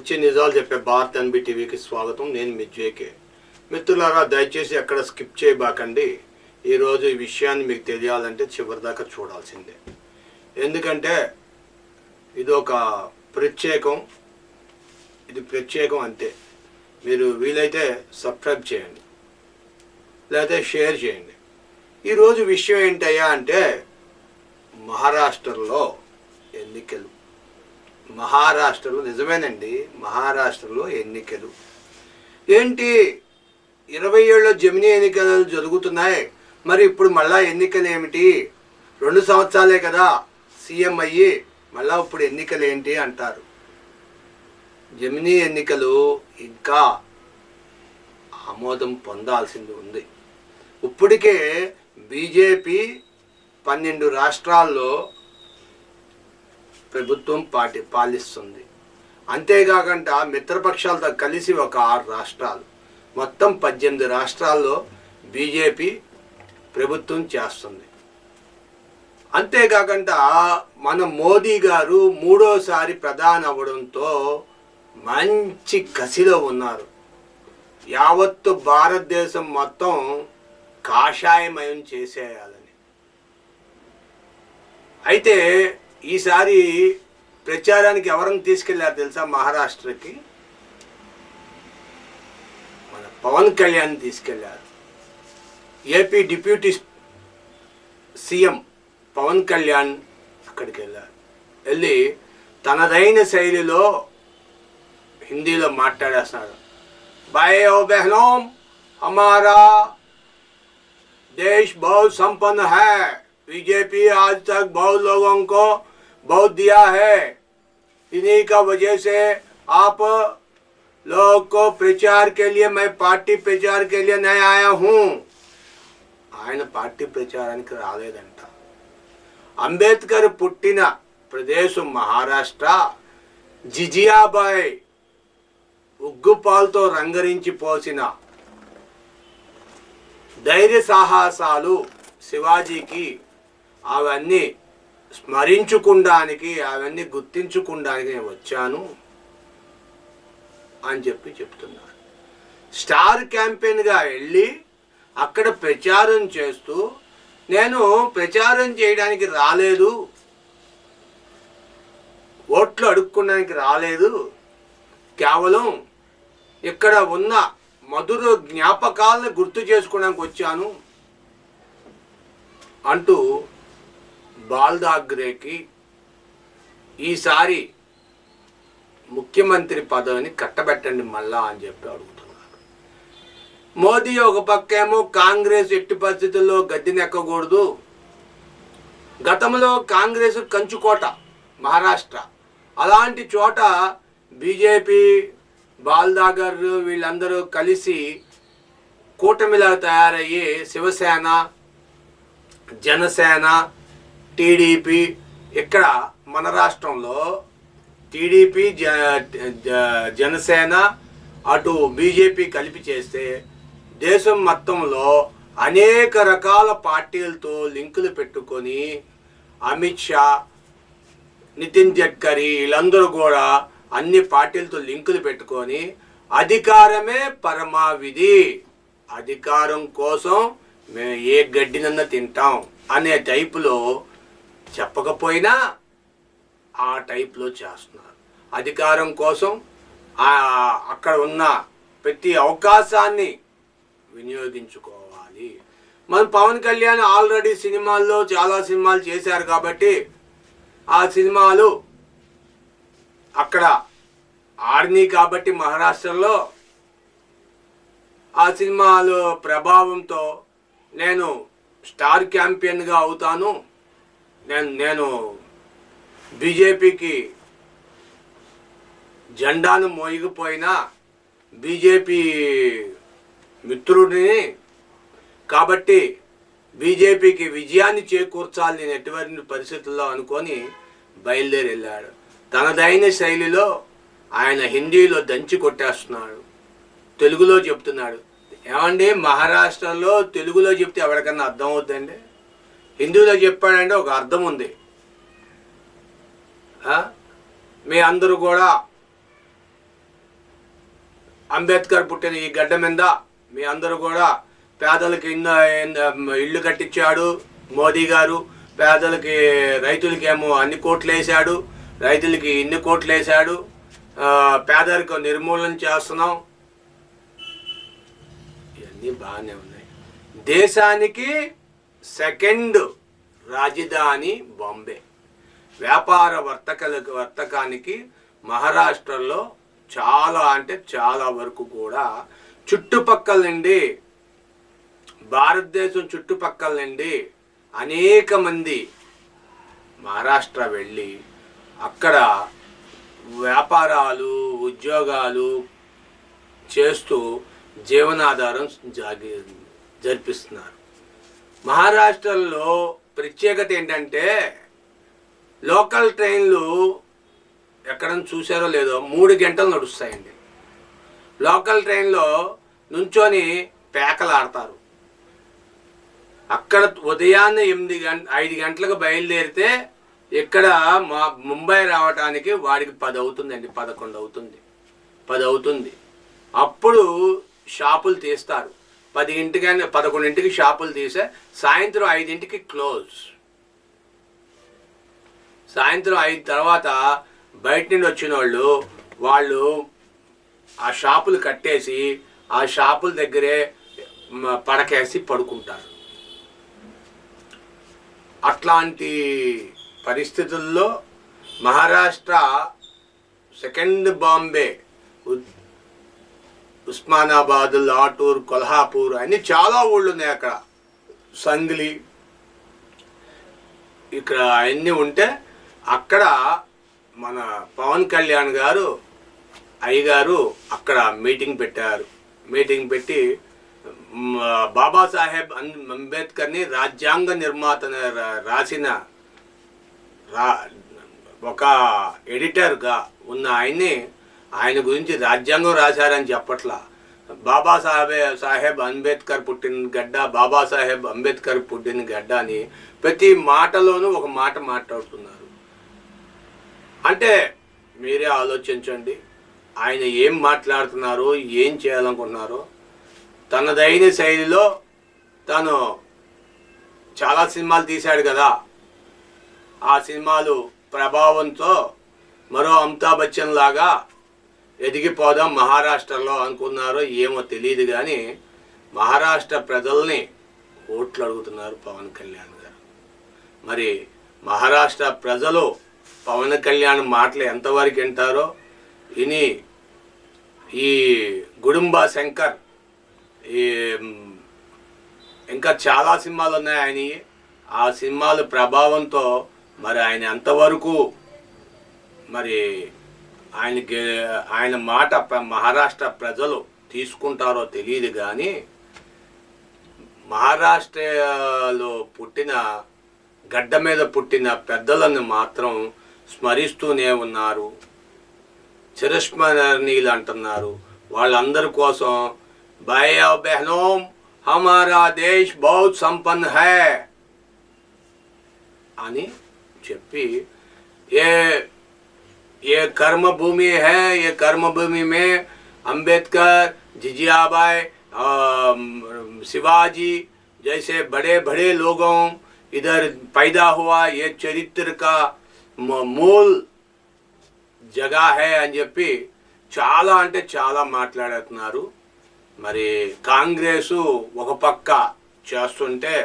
నిత్య నిజాలు చెప్పే భారత్ ఎన్బి టీవీకి స్వాగతం. నేను మీ జేకే. మిత్రులారా, దయచేసి ఎక్కడ స్కిప్ చేయబాకండి. ఈరోజు ఈ విషయాన్ని మీకు తెలియాలంటే చివరిదాకా చూడాల్సిందే. ఎందుకంటే ఇది ఒక ప్రత్యేకం అంతే. మీరు వీలైతే సబ్స్క్రైబ్ చేయండి, లేకపోతే షేర్ చేయండి. ఈరోజు విషయం ఏంటయ్యా అంటే మహారాష్ట్రలో ఎన్నికలు. నిజమేనండి, మహారాష్ట్రలో ఎన్నికలు ఏంటి? 20 ఏళ్ళ జమినీ ఎన్నికలు జరుగుతున్నాయి. మరి ఇప్పుడు మళ్ళా ఎన్నికలు ఏమిటి? 2 సంవత్సరాలే కదా సీఎం అయ్యి, మళ్ళా ఇప్పుడు ఎన్నికలు ఏంటి అంటారు. జమినీ ఎన్నికలు ఇంకా ఆమోదం పొందాల్సింది ఉంది. ఇప్పటికే బీజేపీ 12 రాష్ట్రాల్లో ప్రభుత్వం పాలిస్తుంది. అంతేకాకుండా మిత్రపక్షాలతో కలిసి ఒక 6 రాష్ట్రాలు, మొత్తం 18 రాష్ట్రాల్లో బీజేపీ ప్రభుత్వం చేస్తుంది. అంతేకాకుండా మన మోదీ గారు 3వ సారి ప్రధాని అవ్వడంతో మంచి కసిలో ఉన్నారు. యావత్తు భారతదేశం మొత్తం కాషాయమయం చేసేయాలని. అయితే ఈసారి ప్రచారానికి ఎవరిని తీసుకెళ్లారు తెలుసా? మహారాష్ట్రకి మన పవన్ కళ్యాణ్ తీసుకెళ్లారు. AP deputy CM Pawan Kalyan అక్కడికి వెళ్ళి తనదైన శైలిలో హిందీలో మాట్లాడేస్తున్నాడు. భాయ్ ఓ బహనోం, హమారా देश बहुत संपन्न है. बीजेपी आज तक बहुत लोगों को बहुत दिया है. इन्हीं का वजह से आप लोगों को प्रचार के लिए, मैं पार्टी प्रचार के लिए नहीं आया हूँ. ఆయన పార్టీ ప్రచారానికి రాలేదంట. అంబేద్కర్ పుట్టిన ప్రదేశం మహారాష్ట్ర. జిజియాబాయ్ ఉగ్గుపాలతో రంగరించి పోసిన ధైర్య సాహసాలు శివాజీకి, అవన్నీ స్మరించుకుండానికి, అవన్నీ గుర్తించుకుండానికి నేను వచ్చాను అని చెప్తున్నారు. స్టార్ క్యాంపెయిన్గా వెళ్ళి అక్కడ ప్రచారం చేస్తూ, నేను ప్రచారం చేయడానికి రాలేదు, ఓట్లు అడుక్కోవడానికి రాలేదు, కేవలం ఇక్కడ ఉన్న మధుర జ్ఞాపకాలను గుర్తు చేసుకోవడానికి వచ్చాను అంటూ బాల్ ఠాక్రేకి ఈసారి ముఖ్యమంత్రి పదవిని కట్టబెట్టండి మళ్ళా అని చెప్పి అడుగుతున్నారు. మోదీ ఒక పక్కేమో కాంగ్రెస్ ఎట్టి పరిస్థితుల్లో గద్దెనెక్కకూడదు. గతంలో కాంగ్రెస్ కంచుకోట మహారాష్ట్ర. అలాంటి చోట బీజేపీ, బాల్ ఠాక్రే వీళ్ళందరూ కలిసి కూటమిలా తయారయ్యి శివసేన, జనసేన, టీడీపీ, ఇక్కడ మన రాష్ట్రంలో టీడీపీ, జనసేన, అటు బీజేపీ కలిపి చేస్తే దేశం మొత్తంలో అనేక రకాల పార్టీలతో లింకులు పెట్టుకొని అమిత్ షా, నితిన్ గడ్కరీ వీళ్ళందరూ కూడా అన్ని పార్టీలతో లింకులు పెట్టుకొని అధికారమే పరమావిధి, అధికారం కోసం మేము ఏ గడ్డినన్నా తింటాం అనే టైపులో, చెప్పకపోయినా ఆ టైప్లో చేస్తున్నారు. అధికారం కోసం అక్కడ ఉన్న ప్రతి అవకాశాన్ని వినియోగించుకోవాలి. మన పవన్ కళ్యాణ్ ఆల్రెడీ చాలా సినిమాలు చేశారు కాబట్టి ఆ సినిమాలు అక్కడ ఆడినాయి కాబట్టి మహారాష్ట్రలో ఆ సినిమాలు ప్రభావంతో నేను స్టార్ క్యాంపెయిన్గా అవుతాను, నేను బీజేపీకి జెండాను మోయకపోయినా బీజేపీ మిత్రుడిని కాబట్టి బీజేపీకి విజయాన్ని చేకూర్చాలి నేను ఎటువంటి పరిస్థితుల్లో అనుకొని బయలుదేరి వెళ్ళాడు. తనదైన శైలిలో ఆయన హిందీలో దంచి కొట్టేస్తున్నాడు, తెలుగులో చెప్తున్నాడు. ఏమండి, మహారాష్ట్రలో తెలుగులో చెప్తే ఎవరికన్నా అర్థం అవుతుందండి? హిందీలో చెప్పాడంటే ఒక అర్థం ఉంది. మీ అందరూ కూడా అంబేద్కర్ పుట్టిన ఈ గడ్డ మీద మీ అందరూ కూడా పేదలకి ఇళ్ళు కట్టించాడు మోదీ గారు. పేదలకి రైతులకి ఏమో అన్ని కోట్లు వేశాడు, రైతులకి ఇన్ని కోట్లు వేశాడు. పేదరికం నిర్మూలన చేస్తున్నాం. ఇవన్నీ బాగానే ఉన్నాయి. దేశానికి సెకండ్ రాజధాని బాంబే. వ్యాపార వర్తకానికి మహారాష్ట్రలో చాలా అంటే చాలా వరకు కూడా చుట్టుపక్కల నుండి, భారతదేశం చుట్టుపక్కల నుండి అనేక మంది మహారాష్ట్ర వెళ్ళి అక్కడ వ్యాపారాలు ఉద్యోగాలు చేస్తూ జీవనాధారం జరిపిస్తున్నారు. మహారాష్ట్రలో ప్రత్యేకత ఏంటంటే లోకల్ ట్రైన్లు ఎక్కడన్నా చూసారో లేదో 3 గంటలు నడుస్తాయండి. లోకల్ ట్రైన్లో నుంచొని పేకలాడతారు. అక్కడ ఉదయాన్నే 5 గంటలకు బయలుదేరితే ఇక్కడ ముంబై రావడానికి వాడికి 10 అవుతుందండి, 11 అవుతుంది, 10 అవుతుంది. అప్పుడు షాపులు తీస్తారు. 11కి షాపులు తీసే సాయంత్రం 5కి క్లోజ్. సాయంత్రం 5 తర్వాత బయట నుండి వచ్చిన వాళ్ళు ఆ షాపులు కట్టేసి ఆ షాపుల దగ్గరే పడకేసి పడుకుంటారు. అట్లాంటి పరిస్థితుల్లో మహారాష్ట్ర సెకండ్ బాంబే, ఉస్మానాబాద్, లాటూర్, కొల్హాపూర్ అన్ని చాలా ఊళ్ళు ఉన్నాయి అక్కడ. సంగ్లీ ఇక్కడ అన్నీ ఉంటే అక్కడ మన పవన్ కళ్యాణ్ గారు అయ్యగారు అక్కడ మీటింగ్ పెట్టారు. మీటింగ్ పెట్టి బాబాసాహెబ్ అంబేద్కర్ని రాజ్యాంగ నిర్మాత రాసిన ఒక ఎడిటర్గా ఉన్న ఆయన గురించి రాజ్యాంగం రాశారని చెప్పట్లా. సాహెబ్ అంబేద్కర్ పుట్టిన గడ్డ, బాబాసాహెబ్ అంబేద్కర్ పుట్టిన గడ్డ అని ప్రతి మాటలోనూ ఒక మాట మాట్లాడుతున్నారు. అంటే మీరే ఆలోచించండి, ఆయన ఏం మాట్లాడుతున్నారో, ఏం చేయాలనుకుంటున్నారో. తనదైన శైలిలో తను చాలా సినిమాలు తీశాడు కదా, ఆ సినిమాలు ప్రభావంతో మరో అమితాబ్ బచ్చన్ లాగా ఎదిగిపోదాం మహారాష్ట్రలో అనుకున్నారో ఏమో తెలియదు. కానీ మహారాష్ట్ర ప్రజల్ని ఓట్లు అడుగుతున్నారు పవన్ కళ్యాణ్ గారు. మరి మహారాష్ట్ర ప్రజలు పవన్ కళ్యాణ్ మాటలు ఎంతవరకు వింటారో విని ఈ గుడుంబా శంకర్, ఈ ఇంకా చాలా సినిమాలు ఉన్నాయి ఆయన, ఆ సినిమాల ప్రభావంతో మరి ఆయన ఎంతవరకు మరి ఆయన మాట మహారాష్ట్ర ప్రజలు తీసుకుంటారో తెలియదు. కానీ మహారాష్ట్రలో పుట్టిన గడ్డ మీద పుట్టిన పెద్దలను మాత్రం స్మరిస్తూనే ఉన్నారు, చిరస్మరణీయులు అంటున్నారు. వాళ్ళందరి కోసం భాయ్ బహనో హమారా దేశ్ బహుత్ సంపన్న హై అని చెప్పి ये कर्म भूमि है, ये कर्म भूमि में अंबेडकर, जिजियाबाई, शिवाजी जैसे बड़े बड़े लोगों इधर पैदा हुआ, ये चरित्र का मूल जगह है అని చెప్పి చాలా అంటే చాలా మాట్లాడుతున్నారు. మరి కాంగ్రెసు ఒక పక్క చేస్తుంటే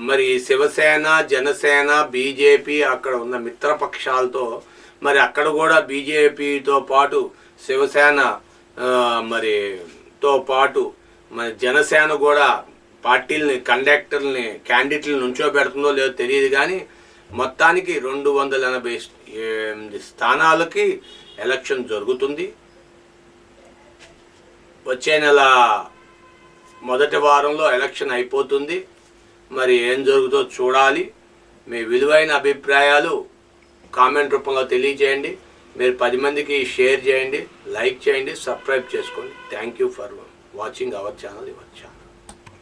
మరి శివసేన, జనసేన, బీజేపీ అక్కడ ఉన్న మిత్రపక్షాలతో మరి అక్కడ కూడా బీజేపీతో పాటు శివసేన తో పాటు మరి జనసేన కూడా పార్టీలని క్యాండిడేట్లను నుంచోబెడుతుందో లేదో తెలియదు. కానీ మొత్తానికి 288 స్థానాలకి ఎలక్షన్ జరుగుతుంది. వచ్చే నెల మొదటి వారంలో ఎలక్షన్ అయిపోతుంది. మరి ఏం జరుగుతుందో చూడాలి. మీ విలువైన అభిప్రాయాలు కామెంట్ రూపంలో తెలియజేయండి. మీరు 10 మందికి షేర్ చేయండి, లైక్ చేయండి, సబ్స్క్రైబ్ చేసుకోండి. Thank you for watching our channel.